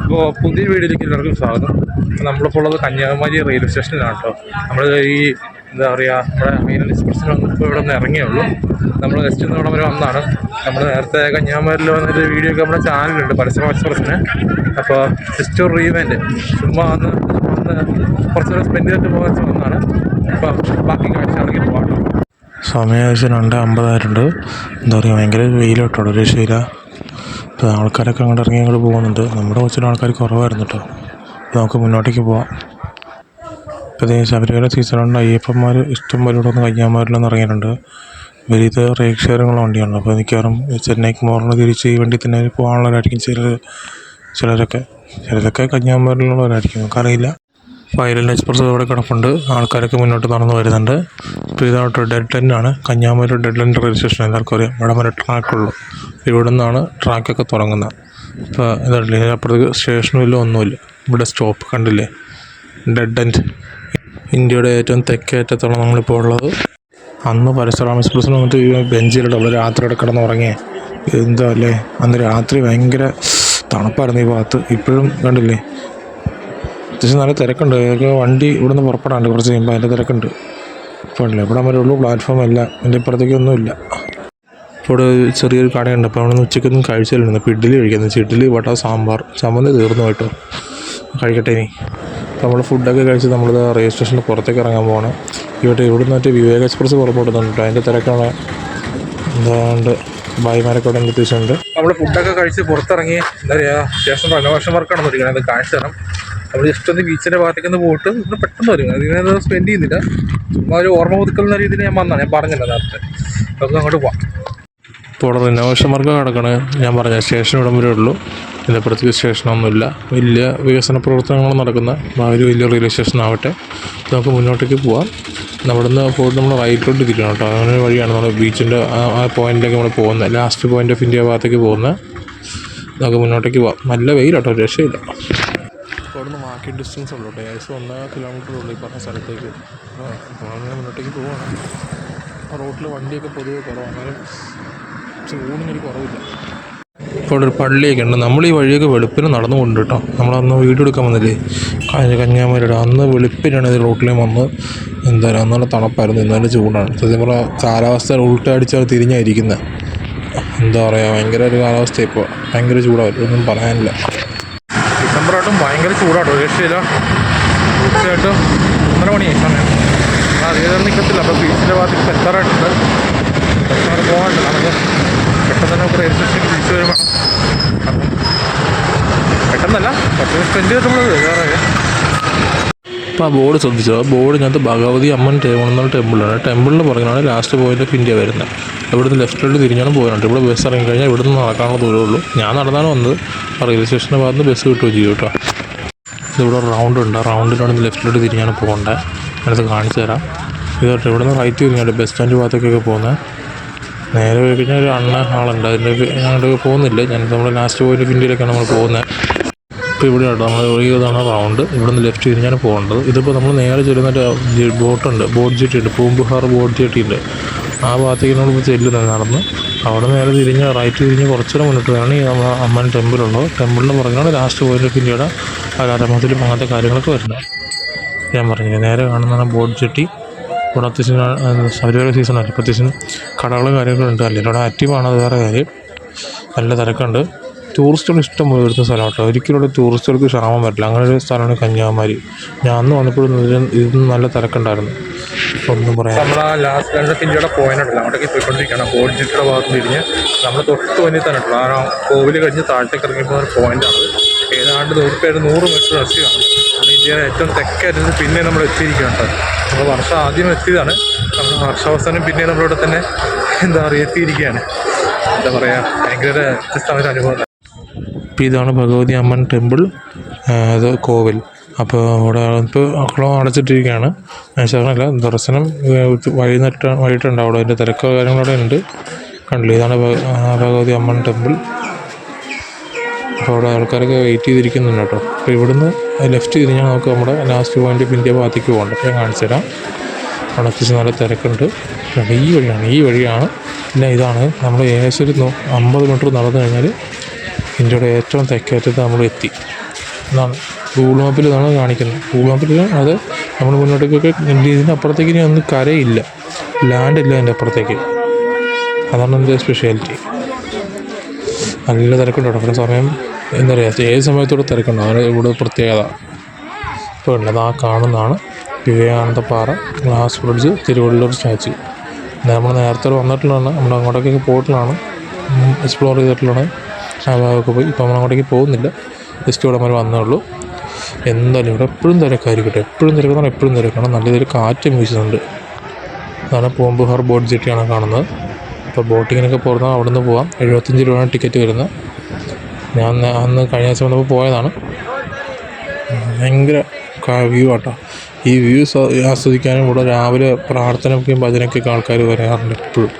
അപ്പോൾ പുതിയ വീഡിയോയിലേക്ക് എല്ലാവർക്കും സ്വാഗതം. നമ്മളിപ്പോൾ ഉള്ളത് കന്യാകുമാരി റെയിൽവേ സ്റ്റേഷനിലാണ് കേട്ടോ. നമ്മൾ ഈ എന്താ പറയുക, നമ്മുടെ ഹൈലൻഡ് എക്സ്പ്രസ്സിൽ വന്നപ്പോൾ ഇവിടെ നിന്ന് ഇറങ്ങിയുള്ളൂ. നമ്മൾ ജസ്റ്റ് ഒന്ന് ഇവിടെ വരെ വന്നതാണ്. നമ്മൾ നേരത്തെ കന്യാകുമാരിയിൽ വന്നൊരു വീഡിയോ ഒക്കെ നമ്മുടെ ചാനലുണ്ട്, പരസ്പരം എക്സ്പ്രസ്സിന്. അപ്പോൾ ജസ്റ്റ് ഒരു റീവെൻറ്റ് ചുമ്മാ വന്ന് കുറച്ച് നേരം സ്പെൻഡ് ചെയ്തിട്ട് പോകാൻ വന്നതാണ്. അപ്പോൾ ബാക്കി കാഴ്ച ഇറങ്ങി പോകാം. സമയം ഏകദേശം 2:50 എന്താ പറയുക, ഭയങ്കര വെയിലോട്ടോ, ഒരു രക്ഷയില്ല. ഇപ്പോൾ ആൾക്കാരൊക്കെ അങ്ങോട്ട് ഇറങ്ങി അങ്ങോട്ട് പോകുന്നുണ്ട്. നമ്മുടെ കൊച്ചിന് ആൾക്കാർ കുറവായിരുന്നു കേട്ടോ. അപ്പോൾ നമുക്ക് മുന്നോട്ടേക്ക് പോവാം. ഇപ്പോൾ ശബരിമല സീസണുണ്ട്. അയ്യപ്പന്മാർ ഇഷ്ടം പോലെ ഇവിടെ ഒന്ന് കന്യാകുമാരിയിലൊന്ന് ഇറങ്ങിയിട്ടുണ്ട്. വലിയ റേക്ക് ഷെയറിങ്ങുള്ള വണ്ടിയാണ്. അപ്പോൾ മിക്കവാറും ചെന്നൈക്ക് മോറിന് തിരിച്ച് ഈ വണ്ടി തന്നെ പോകാനുള്ളവരായിരിക്കും ചിലരൊക്കെ കന്യാകുമാരിയിലുള്ളവരായിരിക്കും, നമുക്കറിയില്ല. ഹൈലൻഡ് എക്സ്പ്രസ് ഇവിടെ കിടപ്പുണ്ട്. ആൾക്കാരൊക്കെ മുന്നോട്ട് നടന്നു വരുന്നുണ്ട്. ഇപ്പോൾ ഇതായിട്ട് ഡെഡ് എൻഡാണ് Kanyakumari dead end railway station. എല്ലാവർക്കും അറിയാം, ഇവിടെ വരെ ട്രാക്കുള്ളൂ. ഇവിടെ നിന്നാണ് ട്രാക്കൊക്കെ തുടങ്ങുന്നത്. ഇപ്പോൾ ഇതല്ലേ, ഇതിനപ്പുറത്തേക്ക് സ്റ്റേഷനും ഇല്ല, ഒന്നുമില്ല. ഇവിടെ സ്റ്റോപ്പ് കണ്ടില്ലേ, ഡെഡ് എൻഡ്. ഇന്ത്യയുടെ ഏറ്റവും തെക്കേറ്റത്താണ് നമ്മളിപ്പോൾ ഉള്ളത്. അന്ന് പരശുറാം എക്സ്പ്രസ്സിന് വന്നിട്ട് ഈ ബെഞ്ചിലിട്ടുള്ള രാത്രി കിടന്ന് ഉറങ്ങിയേ. എന്താ അല്ലേ, അന്ന് രാത്രി ഭയങ്കര തണുപ്പായിരുന്നു ഈ ഭാഗത്ത്. ഇപ്പോഴും കണ്ടില്ലേ, അത്യാവശ്യം നല്ല തിരക്കുണ്ട്. വണ്ടി ഇവിടെ നിന്ന് പുറപ്പെടാണ്ട് കുറച്ച് കഴിയുമ്പോൾ അതിൻ്റെ തിരക്കുണ്ട്. ഇപ്പോൾ ഉണ്ടല്ലോ, ഇവിടെ വരെ ഉള്ളൂ, പ്ലാറ്റ്ഫോം ഇല്ല, എൻ്റെ ഇപ്പുറത്തേക്കൊന്നുമില്ല. ഇപ്പോൾ ഇവിടെ ചെറിയൊരു കടയുണ്ട്. അപ്പോൾ അവിടെ നിന്ന് ഉച്ചയ്ക്കൊന്നും കഴിച്ചിട്ടുണ്ട്. ഇപ്പോൾ ഇഡ്ഡലി കഴിക്കുന്നത്, ഇഡ്ഡലി വട സാമ്പാർ ചമ്മന്തി തീർന്നു കേട്ടോ. കഴിക്കട്ടെ ഇനി. അപ്പോൾ നമ്മൾ ഫുഡൊക്കെ കഴിച്ച് നമ്മളിത് റെയിൽവേ സ്റ്റേഷൻ്റെ പുറത്തേക്ക് ഇറങ്ങാൻ പോകണം. ഇവിടെ നിന്നിട്ട് വിവേക് എക്സ്പ്രസ് പുറപ്പെടുന്നുണ്ട് കേട്ടോ. അതിൻ്റെ തിരക്കാണ്. എന്താണ്ട് ഭായിമാരൊക്കെ അവിടെ എത്തിച്ചിട്ടുണ്ട്. നമ്മൾ ഫുഡൊക്കെ കഴിച്ച് പുറത്തിറങ്ങി എന്താ പറയുക, അത്യാവശ്യം റെനോവേഷൻ വർക്കാണ് നോക്കിയത്. അത് കാണിച്ചു തരാം. നമ്മൾ ജസ്റ്റ് ഒന്ന് ബീച്ചിൻ്റെ ഭാഗത്തേക്ക് ഒന്ന് പോയിട്ട് ഇവിടെ പെട്ടെന്ന് വരും. അതിനത് സ്പെൻഡ് ചെയ്യുന്നില്ല, ചുമ്മാ ഒരു ഓർമ്മ പുതുക്കുന്ന രീതിയിൽ ഞാൻ വന്നതാണ്. ഞാൻ പറഞ്ഞില്ല നേരത്തെ. നമുക്ക് അങ്ങോട്ട് പോവാം. ഇപ്പോൾ ഇവിടെ റിനോവേഷൻ വർക്ക് നടക്കണേ. ഞാൻ പറഞ്ഞ സ്റ്റേഷൻ ഇടം വരെ ഉള്ളൂ, ഇതിൻ്റെ പ്രത്യേക സ്റ്റേഷനൊന്നുമില്ല. വലിയ വികസന പ്രവർത്തനങ്ങൾ നടക്കുന്ന ഒരു വലിയ റെയിൽവേ സ്റ്റേഷൻ ആവട്ടെ. നമുക്ക് മുന്നോട്ടേക്ക് പോവാം. നമ്മളിന്ന് പോയിട്ട് നമ്മൾ റൈറ്റിലോട്ട് തിരിക്കണം കേട്ടോ. അങ്ങനെ വഴിയാണ് നമ്മൾ ബീച്ചിൻ്റെ ആ പോയിന്റിലേക്ക് നമ്മൾ പോകുന്നത്. ലാസ്റ്റ് പോയിന്റ് ഓഫ് ഇന്ത്യ ഭാഗത്തേക്ക് പോകുന്നത്. നമുക്ക് മുന്നോട്ടേക്ക് പോവാം. നല്ല വെയിലാട്ടോ, രക്ഷയില്ല. ഇപ്പോൾ അവിടെ നിന്ന് വാക്കിംഗ് ഡിസ്റ്റൻസ് ഉള്ളൂ കേട്ടോ. ഏകദേശം 1 കിലോമീറ്റർ ഉള്ളൂ ഈ പറഞ്ഞ സ്ഥലത്തേക്ക്. അപ്പോൾ അങ്ങനെ മുന്നോട്ടേക്ക് പോവാണ്. ആ റോട്ടിൽ വണ്ടിയൊക്കെ പൊതുവെ കുറവാണ്, എന്നാലും ചൂടിനൊരു കുറവില്ല. ഇപ്പോൾ ഇവിടെ ഒരു പള്ളിയൊക്കെ ഉണ്ട്. നമ്മൾ ഈ വഴിയൊക്കെ വെളുപ്പിന് നടന്നുകൊണ്ട് കേട്ടോ. നമ്മളന്ന് വീഡിയോ എടുക്കാൻ വന്നില്ലേ കന്യാകുമാരിയുടെ, അന്ന് വെളുപ്പിനാണ് ഇത് റോട്ടിലേക്ക് വന്ന്. എന്തായാലും അന്നല്ല തണുപ്പായിരുന്നു, ഇന്നലെ ചൂടാണ്. സത്യം പറഞ്ഞാൽ കാലാവസ്ഥ ഉൾട്ടടിച്ചാൽ തിരിഞ്ഞായിരിക്കുന്നത്. എന്താ പറയുക, ഭയങ്കര ഒരു കാലാവസ്ഥ. ഇപ്പോൾ ഭയങ്കര ചൂടാവും, ഒന്നും പറയാനില്ല. ഡിസംബറായിട്ടും ഭയങ്കര ചൂടാട്ടോ, രക്ഷയില്ല. തീർച്ചയായിട്ടും 1:30 മണിയായി സമയം. അധികം നിൽക്കത്തില്ല. അപ്പോൾ ബീച്ചിൻ്റെ ഭാഗത്തേക്ക് എത്താറായിട്ടുണ്ട്. കുറച്ച് പോകാനുണ്ട്. നമുക്ക് പെട്ടെന്ന് തന്നെ നമുക്ക് റെയിൽവേ സ്റ്റേഷനിൽ തിരിച്ചു വരും. പെട്ടെന്നല്ല, കുറച്ച് സ്പെൻഡ് ചെയ്തിട്ടുള്ളത് വേറെ. അപ്പോൾ ആ ബോർഡ് ശ്രദ്ധിച്ചോ, ആ ബോർഡിനകത്ത് ഭഗവതി അമ്മൻ എന്നുള്ള ടെമ്പിളാണ്. ടെമ്പിളിന് പുറകിലാണ് ലാസ്റ്റ് പോയിന്റ് ഓഫ് ഇന്ത്യ വരുന്നത്. ഇവിടുന്ന് ലെഫ്റ്റിലോട്ട് തിരിഞ്ഞാണ് പോകാനുണ്ട്. ഇവിടെ ബസ് ഇറങ്ങിക്കഴിഞ്ഞാൽ ഇവിടുന്ന് നടക്കാനുള്ള ദൂരമേ ഉള്ളൂ. ഞാൻ നടന്നാണ് വന്നത്. റെയിൽവേ സ്റ്റേഷൻ്റെ ഭാഗത്ത് നിന്ന് ബസ് കിട്ടുകയും ചെയ്യും കേട്ടോ. ഇതിവിടെ റൗണ്ട് ഉണ്ട്. ആ റൗണ്ടിലാണ് ലെഫ്റ്റിലോട്ട് തിരിഞ്ഞാണ് പോകേണ്ടത്. അടുത്ത് കാണിച്ചു തരാം. ഇതോട്ട് ഇവിടുന്ന് റൈറ്റ് തിരിഞ്ഞാൽ ബസ് സ്റ്റാൻഡ് ഭാഗത്തേക്കൊക്കെ പോകുന്നത്. നേരെ പോയി കഴിഞ്ഞാൽ ഒരു ആളുണ്ട്. അതിൻ്റെ അങ്ങോട്ടൊക്കെ പോകുന്നില്ല. നമ്മൾ ലാസ്റ്റ് പോയിന്റ് ഓഫ് ഇന്ത്യയിലേക്കാണ് നമ്മൾ പോകുന്നത്. ഇപ്പോൾ ഇവിടെ ആട്ടോ നമ്മൾ ഇതാണ് റൗണ്ട്. ഇവിടെ നിന്ന് ലെഫ്റ്റ് തിരിഞ്ഞാണ് പോകേണ്ടത്. ഇതിപ്പോൾ നമ്മൾ നേരെ ചെല്ലുന്നൊരു ബോട്ടുണ്ട്, ബോട്ട് ജെട്ടി ഉണ്ട്, പൂമ്പുഹാർ ബോട്ട് ജെട്ടി ഉണ്ട്. ആ ഭാഗത്തേക്ക് നമ്മൾ ചെല്ലുന്നത് നടന്ന്. അവിടെ നേരെ തിരിഞ്ഞ് റൈറ്റ് തിരിഞ്ഞ് കുറച്ചുകൂടെ മുന്നിട്ടാണ് ഈ നമ്മൾ അമ്മൻ ടെമ്പിളുള്ളത്. ടെമ്പിളിൻ്റെ പുറകിലാണ് ലാസ്റ്റ് പോയിന്റ് ഓഫ് ഇന്ത്യയുടെ ആരാധനത്തിലും അങ്ങനത്തെ കാര്യങ്ങളൊക്കെ വരുന്നത്. ഞാൻ പറഞ്ഞില്ല, നേരെ കാണുന്നതാണ് ബോട്ട് ജെട്ടി. ഇവിടെ അത്യാവശ്യം ശബരിമല സീസണല്ല, ഇപ്പോൾ അത്യാവശ്യം കടകളും കാര്യങ്ങളുണ്ട്. അല്ലെങ്കിൽ ഇവിടെ ആക്റ്റീവാണ്, അത് വേറെ കാര്യം. നല്ല തിരക്കുണ്ട്. ടൂറിസ്റ്റുകൾ ഇഷ്ടം പോലെ വരുന്ന സ്ഥലമാണ് കേട്ടോ. ഒരിക്കലും ഇവിടെ ടൂറിസ്റ്റുകൾക്ക് ക്ഷാമം വരില്ല. അങ്ങനെ ഒരു സ്ഥലമാണ് കന്യാകുമാരി. ഞാൻ അന്ന് വന്നപ്പോഴും ഇതിന് നല്ല തിരക്കുണ്ടായിരുന്നു. ഒന്നും പറയാം. നമ്മൾ ആ ലാസ്റ്റ് ലാൻഡ് ഓഫ് ഇന്ത്യയുടെ പോയിന്റ് ഉണ്ടല്ലോ, അങ്ങോട്ടേക്ക് പോയിക്കൊണ്ടിരിക്കുകയാണ്. ബോട്ട് ജെട്ടിയുടെ ഭാഗത്ത് തിരിഞ്ഞ് നമ്മൾ തൊട്ട് മുന്നിൽ തന്നെ ഉണ്ടല്ലോ, ആ കോവിൽ കഴിഞ്ഞ് താഴത്തേക്ക് ഇറങ്ങിപ്പോൾ ഒരു പോയിന്റാണ്. ഏതാണ്ട് 100 മീറ്റർ റെസ്റ്റ് കാണും. അത് ഇന്ത്യയുടെ ഏറ്റവും തെക്കേറ്റത്ത് പിന്നെ നമ്മൾ എത്തിയിരിക്കുകയാണ്. നമ്മൾ വർഷം ആദ്യം എത്തിയതാണ്. നമ്മൾ വർഷാവസാനം പിന്നെ നമ്മളിവിടെ തന്നെ എന്താ പറയുക എത്തിയിരിക്കുകയാണ്. എന്താ പറയുക, ഭയങ്കര വ്യത്യസ്തമായ അനുഭവം. ഇപ്പോൾ ഇതാണ് ഭഗവതി അമ്മൻ ടെമ്പിൾ, അത് കോവിൽ. അപ്പോൾ അവിടെ ഇപ്പോൾ അക്കുളം അടച്ചിട്ടിരിക്കുകയാണ്. ശരണല്ല, ദർശനം വൈകിട്ടുണ്ട്. അവിടെ അതിൻ്റെ തിരക്കോ കാര്യങ്ങളവിടെ ഉണ്ട്. കണ്ടില്ല, ഇതാണ് ഭഗവതി അമ്മൻ ടെമ്പിൾ. അപ്പോൾ അവിടെ ആൾക്കാരൊക്കെ വെയിറ്റ് ചെയ്തിരിക്കുന്നുണ്ട് കേട്ടോ. അപ്പോൾ ഇവിടുന്ന് ലെഫ്റ്റ് തിരിഞ്ഞാൽ നമുക്ക് നമ്മുടെ ലാസ്റ്റ് പോയിന്റ് ഓഫ് ഇന്ത്യ ഭാഗത്തേക്ക് പോകേണ്ടത്. ഞാൻ കാണിച്ചു തരാം. അവിടെ അത്യാവശ്യം നല്ല തിരക്കുണ്ട്. ഈ വഴിയാണ്. പിന്നെ ഇതാണ് നമ്മൾ ഏകദേശം ഒരു 50 മീറ്റർ നടന്നു കഴിഞ്ഞാൽ ഇന്ത്യയുടെ ഏറ്റവും തെക്കേറ്റത്ത് നമ്മൾ എത്തി. എന്നാണ് ഗൂഗിൾ മാപ്പിൽ ഇതാണ് കാണിക്കുന്നത്. ഗൂഗിൾ മാപ്പിൽ അത് നമ്മൾ മുന്നോട്ടേക്കൊക്കെ ഇതിൻ്റെ അപ്പുറത്തേക്ക് ഇനി ഒന്നും കരയില്ല, ലാൻഡ് ഇല്ല അതിൻ്റെ അപ്പുറത്തേക്ക്. അതാണ് എൻ്റെ സ്പെഷ്യാലിറ്റി. നല്ല തിരക്കുണ്ട് അവിടെ സമയം. എന്താ പറയുക, ഏത് സമയത്തോടെ തിരക്കുണ്ട്, അതാണ് ഇവിടെ പ്രത്യേകത. ഇപ്പോൾ ഉള്ളത് ആ കാണുന്നതാണ് വിവേകാനന്ദപ്പാറ, ഗ്ലാസ് ബ്രിഡ്ജ്, തിരുവള്ളൂർ സ്റ്റാച്യു. നമ്മൾ നേരത്തെ വന്നിട്ടുള്ളതാണ്, നമ്മൾ അങ്ങോട്ടേക്കൊക്കെ പോയിട്ടുള്ളതാണ്, എക്സ്പ്ലോർ ചെയ്തിട്ടുള്ളതാണ്. ആ ഭാഗമൊക്കെ പോയി. ഇപ്പോൾ നമ്മൾ അങ്ങോട്ടേക്ക് പോകുന്നില്ല, ജസ്റ്റ് ഇവിടെ വരെ വന്നേ ഉള്ളൂ. എന്തായാലും ഇവിടെ എപ്പോഴും തിരക്കായിരിക്കട്ടെ, എപ്പോഴും തിരക്കാണ്, എപ്പോഴും തിരക്കാണ്. നല്ല രീതിയിൽ കാറ്റും വീശുന്നുണ്ട്. അതാണ് പൂമ്പുഹാർ ബോട്ട് ജെട്ടിയാണ് കാണുന്നത്. ഇപ്പോൾ ബോട്ടിങ്ങിനൊക്കെ പോകുന്നത് അവിടെ നിന്ന് പോകാം. 75 രൂപയാണ് ടിക്കറ്റ് വരുന്നത്. ഞാൻ അന്ന് കഴിഞ്ഞ ആഴ്ച വന്നപ്പോൾ പോയതാണ്. ഭയങ്കര വ്യൂ ആട്ടോ. ഈ വ്യൂ ആസ്വദിക്കാനും ഇവിടെ രാവിലെ പ്രാർത്ഥനയ്ക്കും ഭജനയ്ക്കൊക്കെ ആൾക്കാർ വരാറുണ്ട് എപ്പോഴും.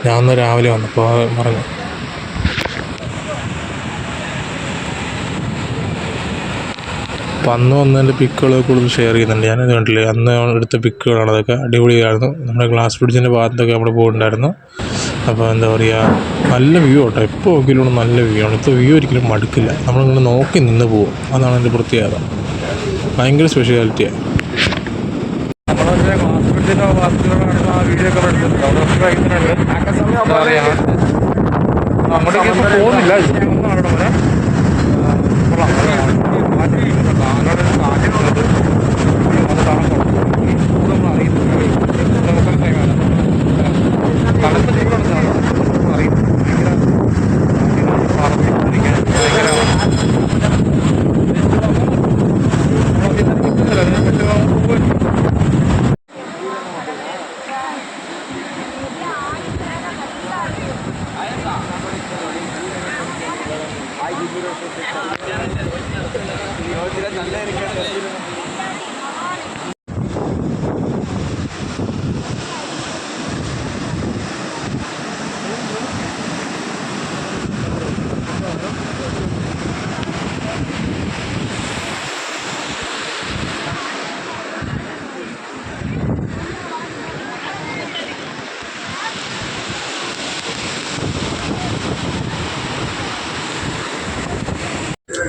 ഞാൻ അന്ന് രാവിലെ വന്നപ്പോൾ പറഞ്ഞു. അപ്പം അന്ന് വന്നതിൻ്റെ പിക്കുകളൊക്കെ കൂടുതൽ ഷെയർ ചെയ്യുന്നുണ്ട്. ഞാനത് കണ്ടില്ലേ, അന്ന് എടുത്ത പിക്കുകളാണ് അതൊക്കെ. അടിപൊളിയായിരുന്നു. നമ്മുടെ ഗ്ലാസ് ബ്രിഡ്ജിൻ്റെ ഭാഗത്തൊക്കെ നമ്മൾ പോയിട്ടുണ്ടായിരുന്നു. അപ്പോൾ എന്താ പറയുക, നല്ല വ്യൂ ആട്ടോ. എപ്പോൾ നോക്കിയാലും നല്ല വ്യൂ ആണ്. ഇപ്പോൾ വ്യൂ ഒരിക്കലും മടുക്കില്ല, നമ്മളിങ്ങനെ നോക്കി നിന്ന് പോകും. അതാണ് എൻ്റെ പ്രത്യേകത, ഭയങ്കര സ്പെഷ്യാലിറ്റിയാണ്. നമ്മളെ ഗ്ലാസ് ബ്രിഡ്ജിൻ്റെ ഭാഗത്തുകളാണ് ആ വീഡിയോ ഒക്കെ എടുത്തിട്ടുണ്ട്. അവിടെ എന്താ പറയുക, അങ്ങോട്ടേക്ക് പോകുന്നില്ല. അവിടെ വരെ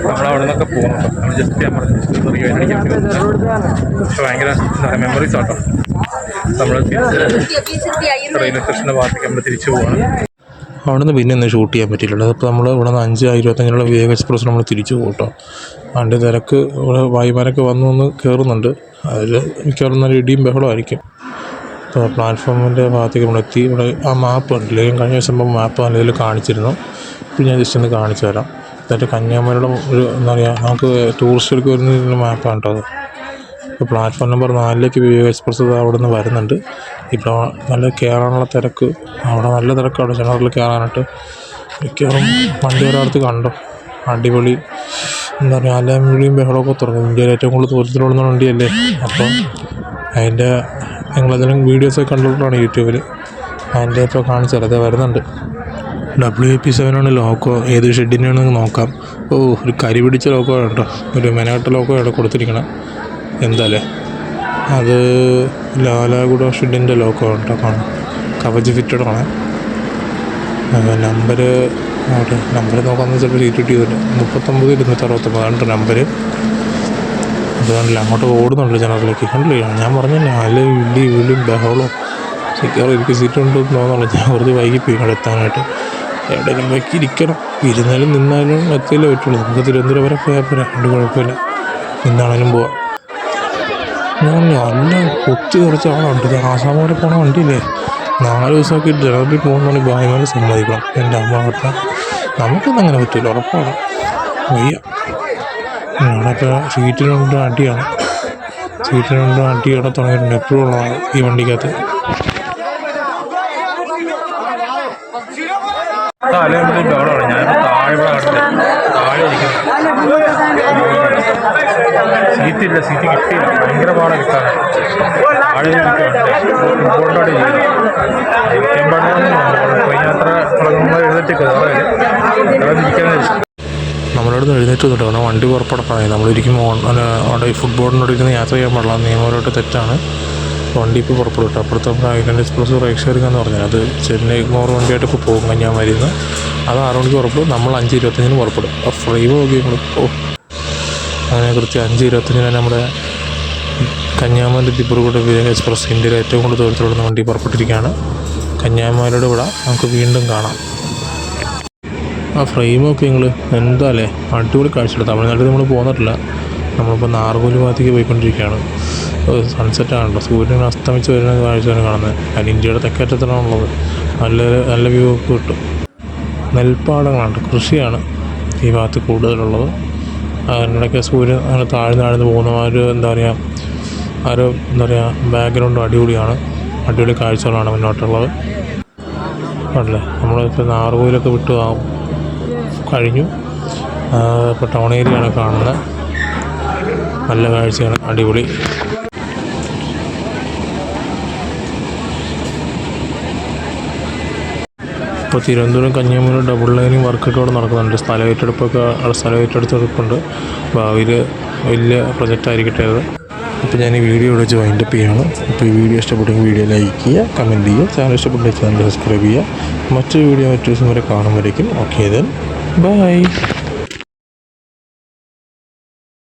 നമ്മളവിടെ നിന്നൊക്കെ പോകുന്നുണ്ട്. നമ്മൾ ജസ്റ്റ് എമർജൻസി പക്ഷെ ഭയങ്കര എന്താ പറയുക മെമ്മറീസ് ആട്ടോ. നമ്മൾ റെയിൽവേ സ്റ്റേഷൻ്റെ ഭാഗത്തേക്ക് നമ്മൾ തിരിച്ചു പോവാണ്. അവിടെ നിന്ന് പിന്നെ ഒന്നും ഷൂട്ട് ചെയ്യാൻ പറ്റിയില്ല. അതിപ്പോൾ നമ്മൾ ഇവിടെ നിന്ന് 5:25 വിവേക എക്സ്പ്രസ് നമ്മൾ തിരിച്ചു പോകും കേട്ടോ. അതിൻ്റെ തിരക്ക് ഇവിടെ വായുമാനൊക്കെ വന്ന് കയറുന്നുണ്ട്. അതിൽ മിക്കവാറും നല്ല ഇടിയും ബഹളമായിരിക്കും. ഇപ്പോൾ പ്ലാറ്റ്ഫോമിൻ്റെ ഭാഗത്തേക്ക് നമ്മളെത്തി. ഇവിടെ ആ മാപ്പ് ഉണ്ടല്ലേ, കഴിഞ്ഞ ദിവസം മാപ്പ് നല്ല രീതിയിൽ കാണിച്ചിരുന്നു. ഇപ്പോൾ ഞാൻ ജസ്റ്റ് ഒന്ന് കാണിച്ചു തരാം. എന്നിട്ട് കന്യാകുമാരിയുടെ ഒരു എന്താ പറയുക, നമുക്ക് ടൂറിസ്റ്റുകൾക്ക് വരുന്ന മാപ്പാണ് കേട്ടോ അത്. ഇപ്പോൾ പ്ലാറ്റ്ഫോം നമ്പർ 4 വിവേക എക്സ്പ്രസ് അവിടെ നിന്ന് വരുന്നുണ്ട്. ഇപ്പോൾ നല്ല കയറാനുള്ള തിരക്ക്, അവിടെ നല്ല തിരക്കാണ് ജനറലിൽ കയറാനായിട്ട്. മിക്കവാറും വണ്ടി ഒരാളത്ത് കണ്ടോ, അടിപൊളി എന്താ പറയുക, അലമുഴിയും ബഹളമൊക്കെ തുടങ്ങും. ഇന്ത്യയിൽ ഏറ്റവും കൂടുതൽ ദൂരത്തിലോടുന്ന വണ്ടിയല്ലേ. അപ്പം അതിൻ്റെ നിങ്ങളതിലും വീഡിയോസൊക്കെ കണ്ടിട്ടാണ് യൂട്യൂബിൽ. അതിൻ്റെ ഇപ്പോൾ കാണിച്ചു തരാം, വരുന്നുണ്ട്. WP7 ലോക്കോ, ഏത് ഷെഡിനാണെന്ന് നോക്കാം. ഓ, ഒരു കരി പിടിച്ച ലോക്കോ കേട്ടോ, ഒരു മെനകെട്ട ലോക്കോ അവിടെ കൊടുത്തിരിക്കണം. എന്താല്ലേ അത് ലാലാഗുഡ ഷെഡിൻ്റെ ലോക്കോ കേട്ടോ, കാണാം. കവച് ഫിറ്റഡാണ്. നമ്പർ നോക്കാമെന്ന് ചിലപ്പോൾ റീറ്റീറ്റ് ചെയ്തിട്ട് 39,269 ആണ് നമ്പർ. അത് കണ്ടില്ല, അങ്ങോട്ട് ഓടുന്നുണ്ട് ജനറലിലേക്ക്. കണ്ടില്ല, ഞാൻ പറഞ്ഞില്ല നല്ല വിളിയും ബഹളവും. എനിക്ക് സീറ്റ് ഉണ്ടെന്ന് തോന്നുന്നുള്ളൂ. ഞാൻ കുറച്ച് വൈകിപ്പോയി അവിടെ എത്താനായിട്ട്. എവിടെയെങ്കിലും വെക്കിരിക്കണം, ഇരുന്നാലും നിന്നാലും എത്തിയല്ലേ പറ്റുള്ളൂ. നമുക്ക് തിരുവനന്തപുരം വരെ പോയാൽ പോരാ, അതുകൊണ്ട് കുഴപ്പമില്ല, നിന്നാണേലും പോവാം. ഞാൻ നല്ല കൊത്തി കുറച്ച് ആളുണ്ട്. ആസാം വരെ പോണ വണ്ടിയില്ലേ, 4 ദിവസമൊക്കെ ജനറലിൽ പോകുന്നതാണ് ഭായിമാരെ സമ്മതിക്കണം. എൻ്റെ അമ്മ പറഞ്ഞാൽ നമുക്കൊന്നും അങ്ങനെ പറ്റില്ല, ഉറപ്പാണ്. വയ്യ, ഞാനൊക്കെ സീറ്റിനുണ്ട് അടിയാണ് തുടങ്ങിയിട്ടുണ്ട്. എപ്പോഴും ഉള്ളതാണ് ഈ വണ്ടിക്കകത്ത്. അലമുടി ബഹളമാണ്. ഞാനിപ്പോൾ താഴെ ഇരിക്കുന്നത്. സീറ്റ് കിട്ടിയില്ല, ഭയങ്കര പാടാണ് കിട്ടാൻ. താഴെ ഫുട്ബോളിനോട് ഇരിക്കാൻ പാടില്ല. ട്രെയിൻ യാത്ര തുടങ്ങുമ്പോൾ എഴുന്നേറ്റ് നമ്മളോട് എഴുന്നേറ്റ് വന്നിട്ട് വണ്ടി പുറപ്പെടണം. നമ്മളിരിക്കുമ്പോൾ അവിടെ ഈ ഫുട്ബോളിനോട് ഇരുന്ന് യാത്ര ചെയ്യാൻ പാടില്ല, നിയമപരമായിട്ട് തെറ്റാണ്. വണ്ടി ഇപ്പോൾ പുറപ്പെടും കേട്ടോ. അപ്പുറത്തെ ഐലൻഡ് എക്സ്പ്രസ് റൈറ്റ് ഷെയറിംഗ് പറഞ്ഞാൽ അത് ചെന്നൈ മോർ വണ്ടിയായിട്ട് ഇപ്പോൾ പോകും. കന്യാകുമാരിയിൽ നിന്ന് അത് 6 മണിക്ക് പുറപ്പെടും. നമ്മൾ 5:25 പുറപ്പെടും. ആ ഫ്ലൈവ് നോക്കി നമ്മൾ അങ്ങനെ കൃത്യം 5:25 നമ്മുടെ കന്യാകുമാരി ദിബ്രുഗഡ് എക്സ്പ്രസ് ഇന്ത്യയിലെ ഏറ്റവും കൂടുതൽ ദൂരത്തിലുള്ള വണ്ടി പുറപ്പെട്ടിരിക്കുകയാണ്. കന്യാകുമാരിയുടെ ഇവിടെ നമുക്ക് വീണ്ടും കാണാം. ആ ഫ്രെയിമൊക്കെ നിങ്ങൾ എന്താ അല്ലേ, അടിപൊളി കാഴ്ചയുണ്ട്. തമിഴ്നാട്ടിൽ നമ്മൾ പോന്നിട്ടില്ല. നമ്മളിപ്പോൾ നാർഗോലി ഭാഗത്തേക്ക് പോയിക്കൊണ്ടിരിക്കുകയാണ്. സൺസെറ്റാണല്ലോ, സൂര്യൻ അസ്തമിച്ച് വരുന്ന കാഴ്ചയാണ് കാണുന്നത്. അതിന് ഇന്ത്യയുടെ തെക്കേറ്റത്തിലാണുള്ളത്. നല്ല വ്യൂ ഒക്കെ കിട്ടും. നെൽപ്പാടങ്ങളാണ്, കൃഷിയാണ് ഈ ഭാഗത്ത് കൂടുതലുള്ളത്. അതിനിടയ്ക്ക് സൂര്യൻ അങ്ങനെ താഴ്ന്ന് പോകുന്ന എന്താ പറയുക ബാക്ക്ഗ്രൗണ്ട് അടിപൊളിയാണ്. അടിപൊളി കാഴ്ചകളാണ് മുന്നോട്ടുള്ളത്. അല്ലേ, നമ്മളിപ്പോൾ നാർഗോയിലൊക്കെ വിട്ട് കഴിഞ്ഞു. ഇപ്പോൾ ടൗൺ ഏരിയയാണ് കാണുന്നത്. നല്ല കാഴ്ചയാണ്, അടിപൊളി. ഇപ്പോൾ തിരുവനന്തപുരം കന്യാകുമാരി ഡബിൾ ലൈനിങ് വർക്കൊക്കെ അവിടെ നടക്കുന്നുണ്ട്. സ്ഥലം ഏറ്റെടുത്തുണ്ട്. ഭാവിയിൽ വലിയ പ്രൊജക്റ്റ് ആയിരിക്കട്ടെ അത്. ഇപ്പോൾ ഞാൻ ഈ വീഡിയോ വെച്ച് വൈൻഡപ്പ് ചെയ്യുകയാണ്. ഇപ്പോൾ ഈ വീഡിയോ ഇഷ്ടപ്പെട്ടെങ്കിൽ വീഡിയോ ലൈക്ക് ചെയ്യുക, കമൻറ്റ് ചെയ്യുക. ചാനൽ ഇഷ്ടപ്പെട്ട ചാനൽ സബ്സ്ക്രൈബ് ചെയ്യുക. മറ്റൊരു വീഡിയോ മറ്റൊരു ദിവസം വരെ കാണുമ്പോഴേക്കും ഓക്കെ ദെൻ ബൈ.